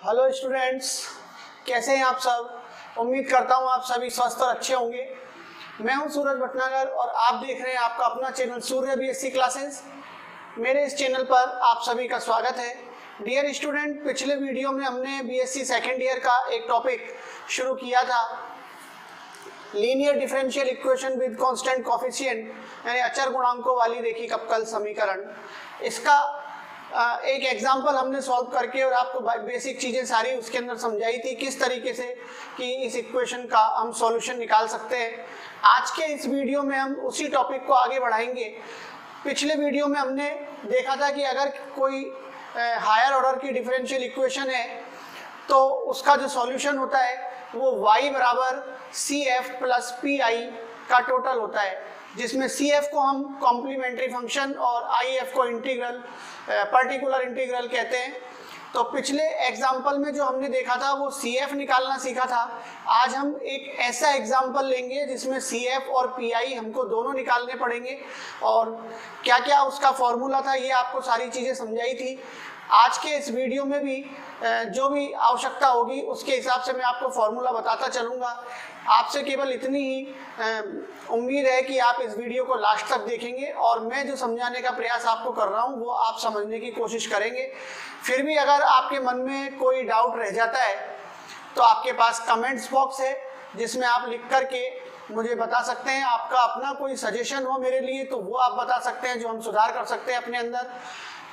Hello students, कैसे हैं आप सब। उम्मीद करता हूं आप सभी स्वस्थ और अच्छे होंगे। मैं हूं सूरज भटनागर और आप देख रहे हैं आपका अपना चैनल सूर्य बीएससी क्लासेस। मेरे इस चैनल पर आप सभी का स्वागत है। डियर स्टूडेंट, पिछले वीडियो में हमने बीएससी सेकेंड ईयर का एक टॉपिक शुरू किया था, linear differential equation with constant coefficient, यानी अचर गुणांकों वाली रेखिक अवकल समीकरण। इसका एक एग्जाम्पल हमने सॉल्व करके और आपको बेसिक चीज़ें सारी उसके अंदर समझाई थी, किस तरीके से कि इस इक्वेशन का हम सॉल्यूशन निकाल सकते हैं। आज के इस वीडियो में हम उसी टॉपिक को आगे बढ़ाएंगे। पिछले वीडियो में हमने देखा था कि अगर कोई हायर ऑर्डर की डिफरेंशियल इक्वेशन है तो उसका जो सॉल्यूशन होता है वो y बराबर C F plus P I का टोटल होता है, जिसमें सी एफ को हम कॉम्प्लीमेंट्री फंक्शन और आई एफ को इंटीग्रल पर्टिकुलर इंटीग्रल कहते हैं। तो पिछले एग्जाम्पल में जो हमने देखा था वो सी एफ निकालना सीखा था। आज हम एक ऐसा एग्जाम्पल लेंगे जिसमें सी एफ और पी आई हमको दोनों निकालने पड़ेंगे, और क्या क्या उसका फॉर्मूला था ये आपको सारी चीज़ें समझाई थी। आज के इस वीडियो में भी जो भी आवश्यकता होगी उसके हिसाब से मैं आपको फॉर्मूला बताता चलूँगा। आपसे केवल इतनी ही उम्मीद है कि आप इस वीडियो को लास्ट तक देखेंगे और मैं जो समझाने का प्रयास आपको कर रहा हूँ वो आप समझने की कोशिश करेंगे। फिर भी अगर आपके मन में कोई डाउट रह जाता है तो आपके पास कमेंट्स बॉक्स है जिसमें आप लिख करके मुझे बता सकते हैं। आपका अपना कोई सजेशन हो मेरे लिए तो वो आप बता सकते हैं, जो हम सुधार कर सकते हैं अपने अंदर।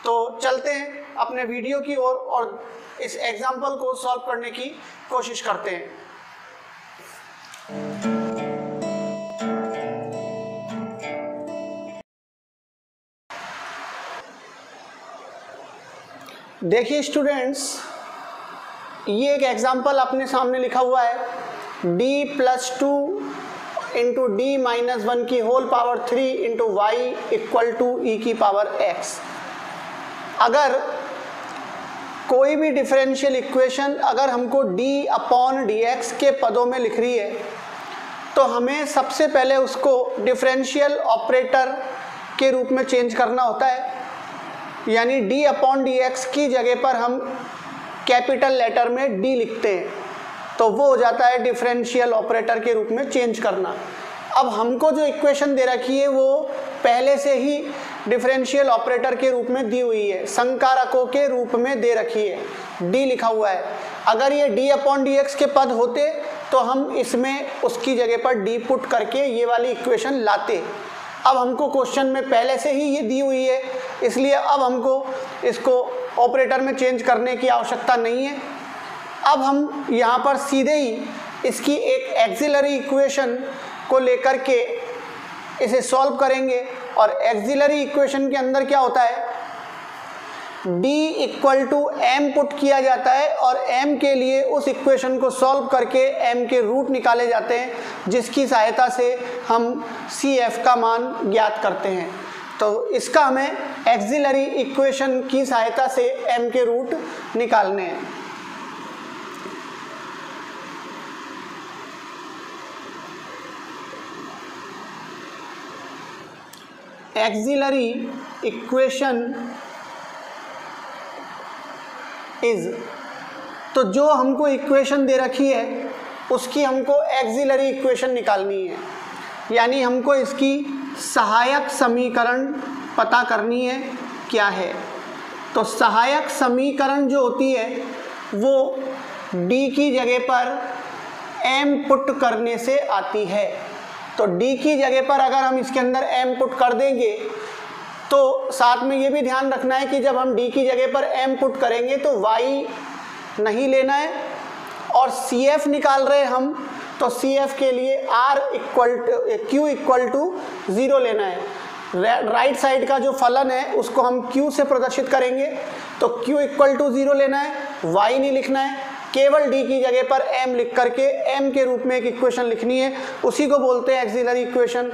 तो चलते हैं अपने वीडियो की ओर और इस एग्जाम्पल को सॉल्व करने की कोशिश करते हैं। देखिए स्टूडेंट्स, ये एक एग्जाम्पल अपने सामने लिखा हुआ है, d plus 2 into D minus 1 की whole power 3 into Y equal to E की पावर x। अगर कोई भी डिफरेंशियल इक्वेशन अगर हमको d अपॉन डी एक्स के पदों में लिख रही है तो हमें सबसे पहले उसको डिफरेंशियल ऑपरेटर के रूप में चेंज करना होता है, यानी d अपॉन डी एक्स की जगह पर हम कैपिटल लेटर में d लिखते हैं तो वो हो जाता है डिफरेंशियल ऑपरेटर के रूप में चेंज करना। अब हमको जो इक्वेशन दे रखी है वो पहले से ही डिफरेंशियल ऑपरेटर के रूप में दी हुई है, संकारकों के रूप में दे रखी है, d लिखा हुआ है। अगर ये d अपॉन डी एक्स के पद होते तो हम इसमें उसकी जगह पर d पुट करके ये वाली इक्वेशन लाते। अब हमको क्वेश्चन में पहले से ही ये दी हुई है, इसलिए अब हमको इसको ऑपरेटर में चेंज करने की आवश्यकता नहीं है। अब हम यहाँ पर सीधे ही इसकी एक एक्सिलरी इक्वेशन को लेकर के इसे सॉल्व करेंगे, और एक्सिलरी इक्वेशन के अंदर क्या होता है, d इक्वल टू एम पुट किया जाता है और m के लिए उस इक्वेशन को सॉल्व करके m के रूट निकाले जाते हैं, जिसकी सहायता से हम CF का मान ज्ञात करते हैं। तो इसका हमें एक्सिलरी इक्वेशन की सहायता से m के रूट निकालने हैं। एक्सिलरी इक्वेशन इज, तो जो हमको इक्वेशन दे रखी है उसकी हमको एक्सिलरी इक्वेशन निकालनी है, यानी हमको इसकी सहायक समीकरण पता करनी है क्या है। तो सहायक समीकरण जो होती है वो d की जगह पर m पुट करने से आती है। तो d की जगह पर अगर हम इसके अंदर m पुट कर देंगे तो साथ में ये भी ध्यान रखना है कि जब हम d की जगह पर m पुट करेंगे तो y नहीं लेना है, और CF निकाल रहे हम तो CF के लिए Q इक्वल टू 0 लेना है। राइट साइड का जो फलन है उसको हम Q से प्रदर्शित करेंगे, तो Q इक्वल टू 0 लेना है, y नहीं लिखना है, केवल d की जगह पर m लिख करके m के रूप में एक इक्वेशन लिखनी है, उसी को बोलते हैं एक्सिलरी इक्वेशन।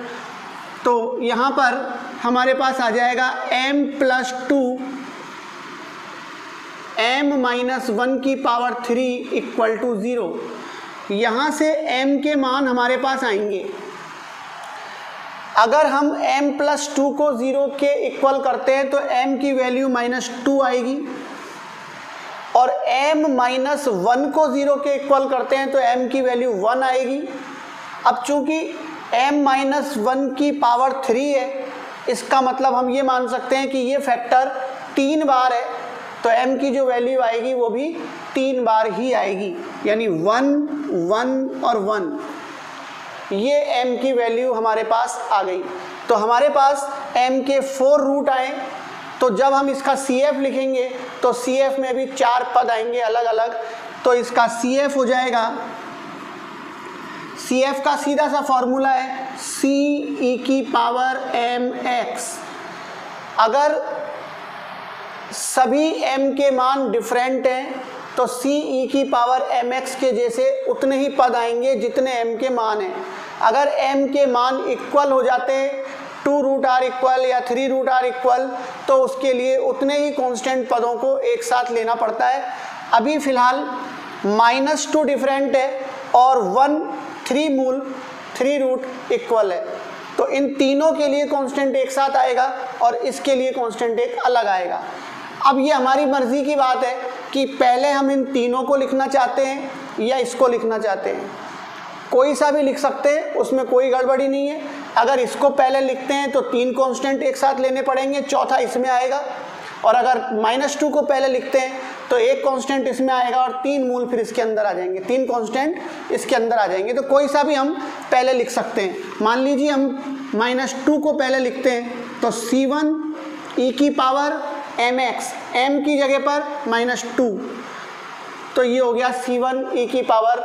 तो यहाँ पर हमारे पास आ जाएगा m प्लस 2 m माइनस 1 की पावर 3 इक्वल टू 0। यहाँ से m के मान हमारे पास आएंगे। अगर हम m प्लस 2 को 0 के इक्वल करते हैं तो m की वैल्यू -2 आएगी, और m माइनस 1 को 0 के इक्वल करते हैं तो m की वैल्यू 1 आएगी। अब चूंकि m माइनस 1 की पावर 3 है, इसका मतलब हम ये मान सकते हैं कि ये फैक्टर 3 बार है, तो m की जो वैल्यू आएगी वो भी 3 बार ही आएगी, यानी 1 1 और 1, ये m की वैल्यू हमारे पास आ गई। तो हमारे पास m के 4 रूट आए, तो जब हम इसका CF लिखेंगे तो CF में भी 4 पद आएंगे अलग अलग, तो इसका CF हो जाएगा, CF का सीधा सा फॉर्मूला है C e की पावर mx। अगर सभी m के मान डिफरेंट हैं तो C e की पावर mx के जैसे उतने ही पद आएंगे जितने m के मान हैं। अगर m के मान इक्वल हो जाते हैं, 2 रूट आर इक्वल या 3 रूट आर इक्वल, तो उसके लिए उतने ही कांस्टेंट पदों को एक साथ लेना पड़ता है। अभी फिलहाल -2 डिफरेंट है और 1 3 मूल 3 रूट इक्वल है, तो इन तीनों के लिए कांस्टेंट एक साथ आएगा और इसके लिए कांस्टेंट एक अलग आएगा। अब ये हमारी मर्जी की बात है कि पहले हम इन तीनों को लिखना चाहते हैं या इसको लिखना चाहते हैं। कोई सा भी लिख सकते हैं, उसमें कोई गड़बड़ी नहीं है। अगर इसको पहले लिखते हैं तो 3 कांस्टेंट एक साथ लेने पड़ेंगे, चौथा इसमें आएगा, और अगर -2 को पहले लिखते हैं तो 1 कांस्टेंट इसमें आएगा और 3 मूल फिर इसके अंदर आ जाएंगे, 3 कांस्टेंट इसके अंदर आ जाएंगे। तो कोई सा भी हम पहले लिख सकते हैं। मान लीजिए हम -2 को पहले लिखते हैं तो C1 e की पावर mx, m की जगह पर -2, तो ये हो गया C1 e की पावर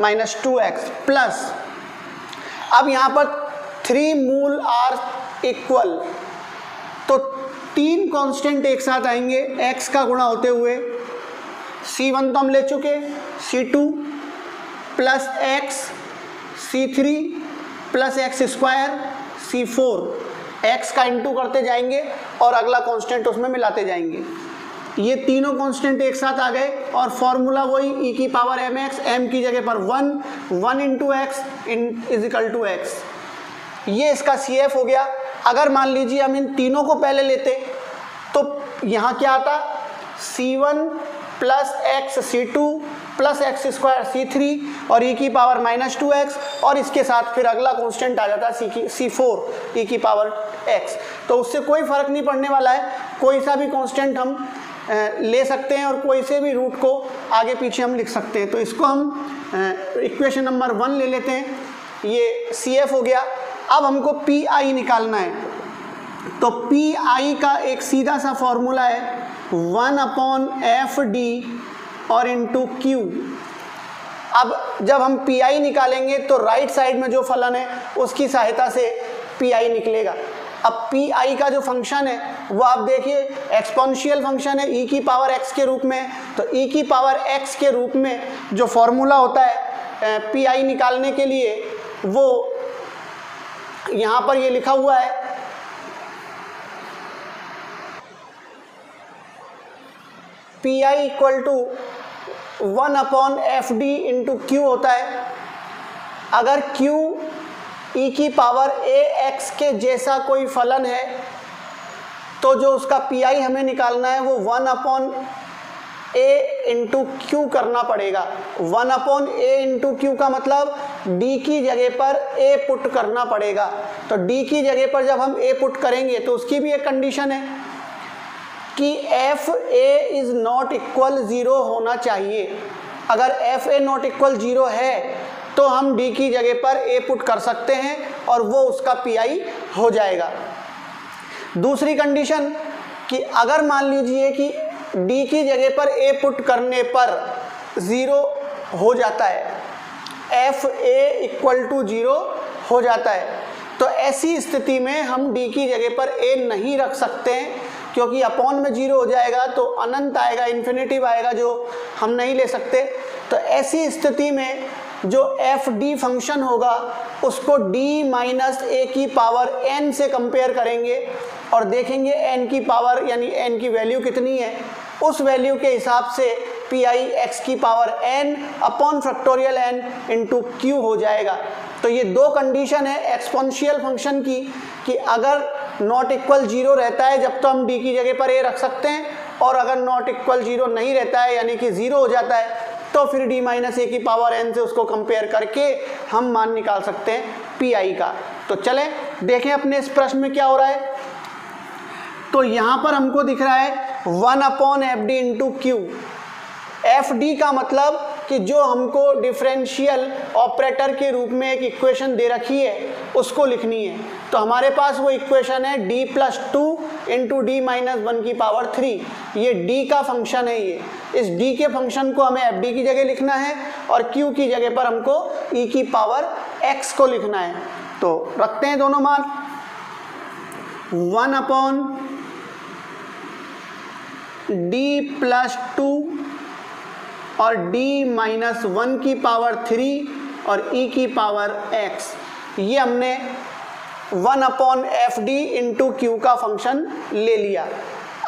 -2x प्लस, अब यहाँ पर 3 मूल r इक्वल, तो 3 कांस्टेंट एक साथ आएंगे x का गुणा होते हुए। C1 तो हम ले चुके, C2 plus x, C3 plus x square, C4, x का इंटू करते जाएंगे और अगला कांस्टेंट उसमें मिलाते जाएंगे। ये तीनों कांस्टेंट एक साथ आ गए और फॉर्मूला वही e की पावर mx, m की जगह पर 1 into x is equal to x। ये इसका CF हो गया। अगर मान लीजिए हम इन तीनों को पहले लेते तो यहाँ क्या आता, C1 plus x C2 plus x square C3 और e की पावर -2x, और इसके साथ फिर अगला कांस्टेंट आ जाता है C4 e की पावर x। तो उससे कोई फर्क नहीं पड़ने वाला है, कोई सा भी कांस्टेंट हम ले सकते हैं और कोई से भी रूट को आगे पीछे हम लिख सकते हैं। तो इसको हम इक्वेशन नंबर 1 ले लेते हैं, ये CF हो गया। अब हमको PI निकालना है, तो PI का एक सीधा सा फॉर्मूला है 1/FD और इंटू Q। अब जब हम PI निकालेंगे तो राइट साइड में जो फलन है उसकी सहायता से PI निकलेगा। अब PI का जो फंक्शन है वो आप देखिए एक्सपोनेंशियल फंक्शन है e की पावर x के रूप में, तो e की पावर x के रूप में जो फॉर्मूला होता है PI निकालने के लिए वो यहाँ पर ये लिखा हुआ है, PI equal to 1/FD into Q होता है। अगर Q e की पावर ax के जैसा कोई फलन है तो जो उसका PI हमें निकालना है वो 1/a इंटू Q करना पड़ेगा। 1/a इंटू Q का मतलब d की जगह पर a पुट करना पड़ेगा। तो d की जगह पर जब हम a पुट करेंगे तो उसकी भी एक कंडीशन है कि fa इज नॉट इक्वल 0 होना चाहिए। अगर fa नॉट इक्वल 0 है तो हम d की जगह पर a पुट कर सकते हैं और वो उसका PI हो जाएगा। दूसरी कंडीशन कि अगर मान लीजिए कि d की जगह पर a पुट करने पर 0 हो जाता है, fa इक्वल टू 0 हो जाता है, तो ऐसी स्थिति में हम d की जगह पर a नहीं रख सकते हैं, क्योंकि अपॉन में 0 हो जाएगा तो अनंत आएगा, इन्फिनिटिव आएगा, जो हम नहीं ले सकते। तो ऐसी स्थिति में जो FD फंक्शन होगा उसको d माइनस a की पावर n से कंपेयर करेंगे और देखेंगे n की पावर यानी n की वैल्यू कितनी है, उस वैल्यू के हिसाब से PI x की power n upon factorial n into Q हो जाएगा। तो ये दो कंडीशन है एक्सपोनेंशियल फंक्शन की कि अगर नॉट इक्वल 0 रहता है जब तो हम d की जगह पर a रख सकते हैं, और अगर नॉट इक्वल 0 नहीं रहता है यानी कि 0 हो जाता है तो फिर d माइनस ए की पावर n से उसको कंपेयर करके हम मान निकाल सकते हैं pi का। तो चलें देखें अपने इस प्रश्न में क्या हो रहा है। तो यहाँ पर हमको दिख रहा है 1/fd into Q. F D का मतलब कि जो हमको डिफरेंशियल ऑपरेटर के रूप में एक इक्वेशन दे रखी है उसको लिखनी है। तो हमारे पास वो इक्वेशन है d plus 2 into D minus 1 की पावर 3। ये d का फंक्शन है। ये इस d के फंक्शन को हमें fd की जगह लिखना है और q की जगह पर हमको e की पावर x को लिखना है। तो रखते हैं दोनों मान। 1/d प्लस 2 और d माइनस 1 की पावर 3 और e की पावर x। ये हमने 1/fd इंटू क्यू का फंक्शन ले लिया।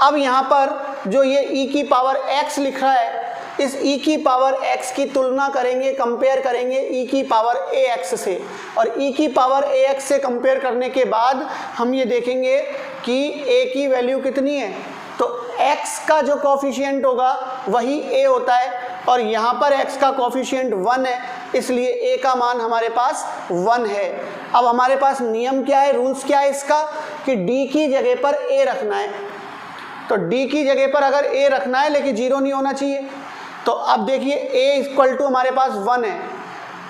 अब यहाँ पर जो ये e की पावर x लिख रहा है, इस e की पावर x की तुलना करेंगे, कंपेयर करेंगे e की पावर ax से, और e की पावर ax से कंपेयर करने के बाद हम ये देखेंगे कि a की वैल्यू कितनी है। तो x का जो कोफिशिएंट होगा वही a होता है और यहाँ पर x का कोफिशिएंट 1 है, इसलिए a का मान हमारे पास 1 है। अब हमारे पास नियम क्या है, रूल्स क्या है इसका, कि d की जगह पर a रखना है। तो d की जगह पर अगर a रखना है लेकिन 0 नहीं होना चाहिए। तो अब देखिए a इक्वल टू हमारे पास 1 है,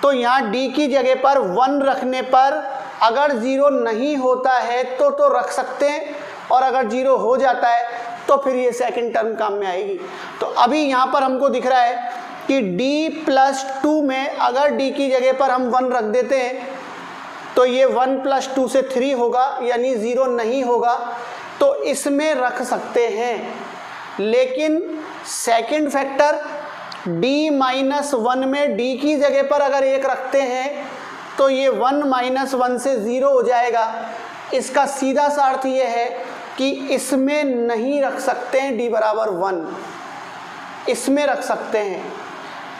तो यहाँ d की जगह पर 1 रखने पर अगर 0 नहीं होता है तो रख सकते हैं, और अगर 0 हो जाता है तो फिर ये सेकंड टर्म काम में आएगी। तो अभी यहाँ पर हमको दिख रहा है कि d प्लस 2 में अगर d की जगह पर हम 1 रख देते हैं तो ये 1 प्लस 2 से 3 होगा, यानी 0 नहीं होगा, तो इसमें रख सकते हैं। लेकिन सेकंड फैक्टर d माइनस 1 में d की जगह पर अगर 1 रखते हैं तो ये 1 माइनस 1 से 0 हो जाएगा। इसका सीधा सा अर्थ ये है कि इसमें नहीं रख सकते हैं d बराबर 1, इसमें रख सकते हैं।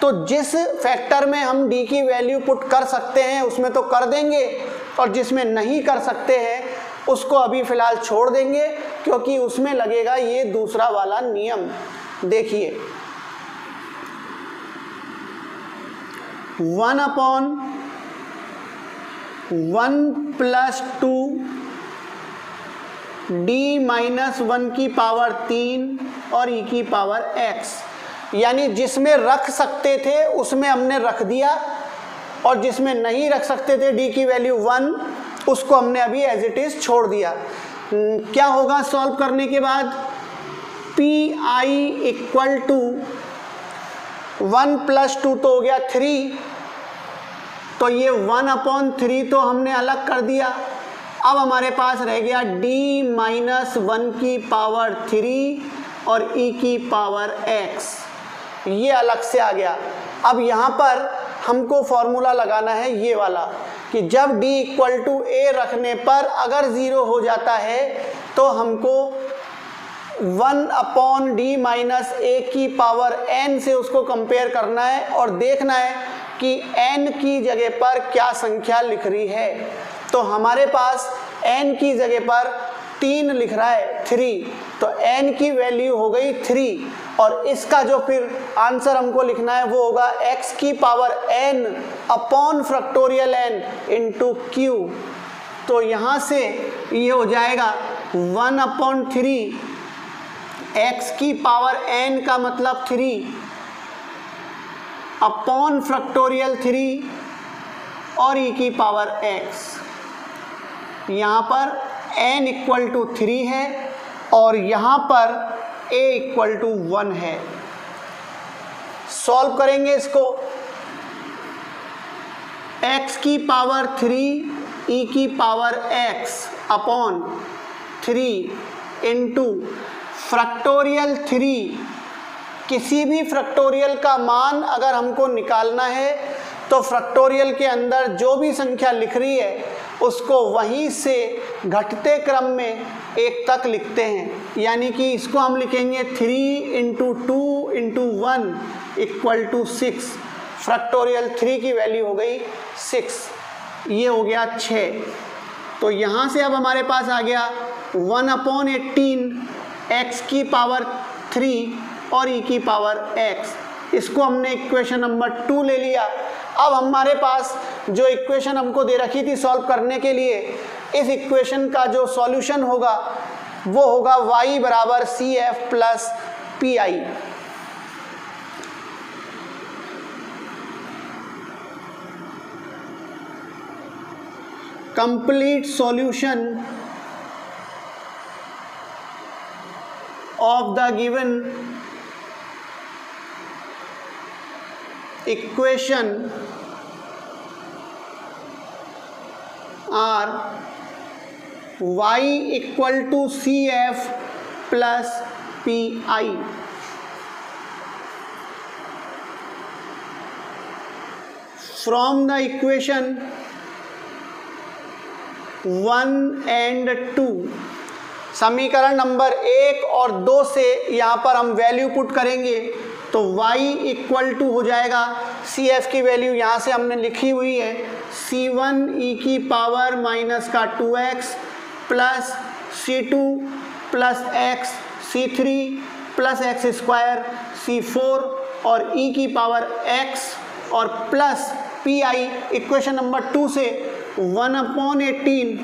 तो जिस फैक्टर में हम d की वैल्यू पुट कर सकते हैं उसमें तो कर देंगे, और जिसमें नहीं कर सकते हैं उसको अभी फ़िलहाल छोड़ देंगे, क्योंकि उसमें लगेगा ये दूसरा वाला नियम। देखिए 1/1 प्लस 2 d माइनस 1 की पावर 3 और e की पावर x, यानी जिसमें रख सकते थे उसमें हमने रख दिया, और जिसमें नहीं रख सकते थे d की वैल्यू 1 उसको हमने अभी एज इट इज छोड़ दिया। क्या होगा सॉल्व करने के बाद, pi इक्वल टू 1 प्लस 2 तो हो गया 3, तो ये 1/3 तो हमने अलग कर दिया। अब हमारे पास रह गया d माइनस 1 की पावर 3 और e की पावर x, ये अलग से आ गया। अब यहाँ पर हमको फॉर्मूला लगाना है ये वाला, कि जब d इक्वल टू a रखने पर अगर 0 हो जाता है तो हमको 1/d माइनस a की पावर n से उसको कंपेयर करना है और देखना है कि n की जगह पर क्या संख्या लिख रही है। तो हमारे पास n की जगह पर 3 लिख रहा है 3, तो n की वैल्यू हो गई 3, और इसका जो फिर आंसर हमको लिखना है वो होगा x की power n upon factorial n into Q. तो यहाँ से ये हो जाएगा 1/3, x की पावर n का मतलब 3 अपॉन फैक्टोरियल 3 और e की पावर x। यहाँ पर n इक्वल टू 3 है और यहाँ पर a इक्वल टू 1 है। सॉल्व करेंगे इसको, x की पावर 3 e की power x upon 3 into factorial 3। किसी भी फैक्टोरियल का मान अगर हमको निकालना है तो फैक्टोरियल के अंदर जो भी संख्या लिख रही है उसको वहीं से घटते क्रम में 1 तक लिखते हैं, यानी कि इसको हम लिखेंगे 3 into 2 into 1 equal to 6। Factorial 3 की वैल्यू हो गई 6, ये हो गया 6। तो यहाँ से अब हमारे पास आ गया 1/18 x की पावर 3 और e की पावर x। इसको हमने इक्वेशन नंबर 2 ले लिया। अब हमारे पास जो इक्वेशन हमको दे रखी थी सॉल्व करने के लिए, इस इक्वेशन का जो सॉल्यूशन होगा वो होगा y बराबर CF plus PI। Complete solution of the given equation are y equal to CF plus PI। From the equation 1 and 2, समीकरण नंबर 1 और 2 से यहाँ पर हम वैल्यू पुट करेंगे तो y इक्वल टू हो जाएगा, CF की वैल्यू यहाँ से हमने लिखी हुई है C1 e की पावर माइनस का 2x plus C2 plus x C3 plus x square C4 और e की पावर x और प्लस PI इक्वेशन नंबर 2 से 1/18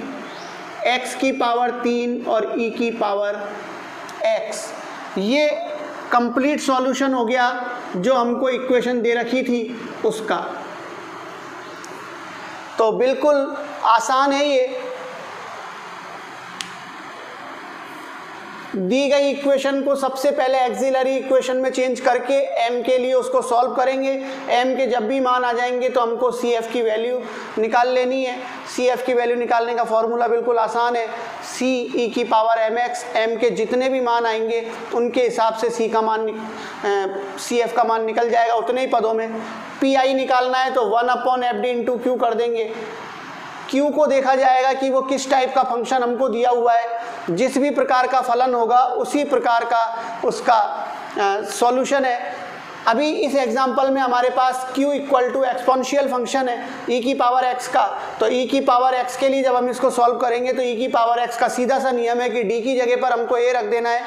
x की पावर 3 और e की पावर x। ये कंप्लीट सॉल्यूशन हो गया जो हमको इक्वेशन दे रखी थी उसका। तो बिल्कुल आसान है ये। दी गई इक्वेशन को सबसे पहले एक्सिलरी इक्वेशन में चेंज करके m के लिए उसको सॉल्व करेंगे। m के जब भी मान आ जाएंगे तो हमको CF की वैल्यू निकाल लेनी है। CF की वैल्यू निकालने का फॉर्मूला बिल्कुल आसान है, C e की पावर mx। m के जितने भी मान आएंगे उनके हिसाब से CF का मान निकल जाएगा उतने ही पदों में। PI निकालना है तो 1/FD इंटू Q कर देंगे। Q को देखा जाएगा कि वो किस टाइप का फंक्शन हमको दिया हुआ है, जिस भी प्रकार का फलन होगा उसी प्रकार का उसका सॉल्यूशन है। अभी इस एग्जांपल में हमारे पास q equal to exponential function है e की पावर x का, तो e की पावर x के लिए जब हम इसको सॉल्व करेंगे तो e की पावर x का सीधा सा नियम है कि d की जगह पर हमको a रख देना है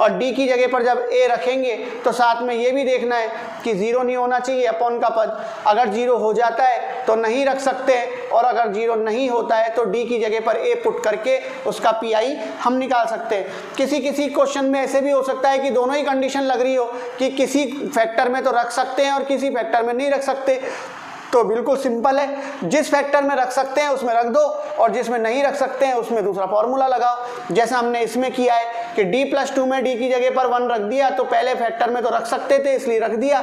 और d की जगह पर जब a रखेंगे तो साथ में ये भी देखना है कि 0 नहीं होना चाहिए अपॉन का पद। अगर 0 हो जाता है तो नहीं रख सकते और अगर 0 नहीं होता है तो d की जगह पर a पुट करके उसका PI हम निकाल सकते हैं। किसी किसी क्वेश्चन में ऐसे भी हो सकता है कि दोनों ही कंडीशन लग रही हो कि किसी फैक्टर में तो रख सकते हैं और किसी फैक्टर में नहीं रख सकते। तो बिल्कुल सिंपल है, जिस फैक्टर में रख सकते हैं उसमें रख दो और जिसमें नहीं रख सकते हैं उसमें दूसरा फॉर्मूला लगाओ। जैसा हमने इसमें किया है कि d+2 में d की जगह पर 1 रख दिया, तो पहले फैक्टर में तो रख सकते थे इसलिए रख दिया,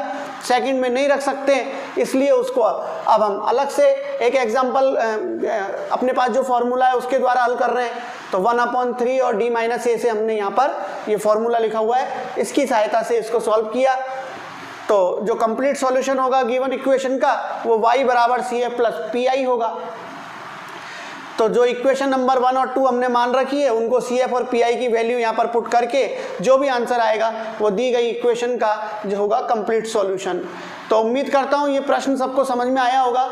सेकंड में नहीं रख सकते इसलिए उसको अब हम अलग से एक एग्जांपल अपने पास जो फॉर्मूला है उसके द्वारा हल कर रहे हैं। तो 1/3 और d-a से हमने यहाँ पर ये फॉर्मूला लिखा हुआ है, इसकी सहायता से इसको सॉल्व किया। तो जो कंप्लीट सॉल्यूशन होगा गिवन इक्वेशन का वो y बराबर CF प्लस PI होगा। तो जो इक्वेशन नंबर 1 और 2 हमने मान रखी है उनको CF और PI की वैल्यू यहाँ पर पुट करके जो भी आंसर आएगा वो दी गई इक्वेशन का जो होगा कंप्लीट सॉल्यूशन। तो उम्मीद करता हूँ ये प्रश्न सबको समझ में आया होगा।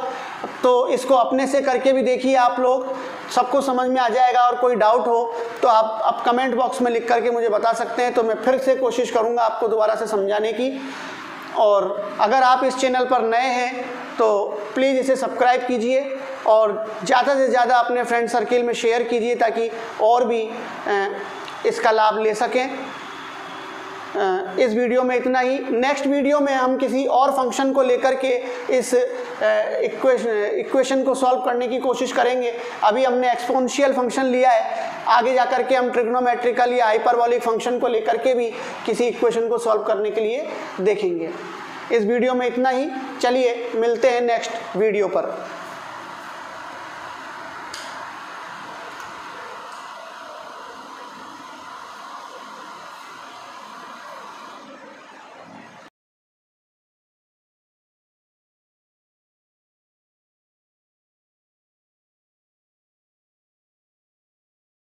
तो इसको अपने से करके भी देखिए आप लोग, सबको समझ में आ जाएगा। और कोई डाउट हो तो आप कमेंट बॉक्स में लिख करके मुझे बता सकते हैं, तो मैं फिर से कोशिश करूँगा आपको दोबारा से समझाने की। और अगर आप इस चैनल पर नए हैं तो प्लीज़ इसे सब्सक्राइब कीजिए और ज़्यादा से ज़्यादा अपने फ्रेंड सर्किल में शेयर कीजिए ताकि और भी इसका लाभ ले सकें। इस वीडियो में इतना ही। नेक्स्ट वीडियो में हम किसी और फंक्शन को लेकर के इस इक्वेशन को सॉल्व करने की कोशिश करेंगे। अभी हमने एक्सपोनेंशियल फंक्शन लिया है, आगे जाकर के हम ट्रिग्नोमेट्रिकल या हाइपरबोलिक फंक्शन को लेकर के भी किसी इक्वेशन को सॉल्व करने के लिए देखेंगे। इस वीडियो में इतना ही। चलिए मिलते हैं नेक्स्ट वीडियो पर।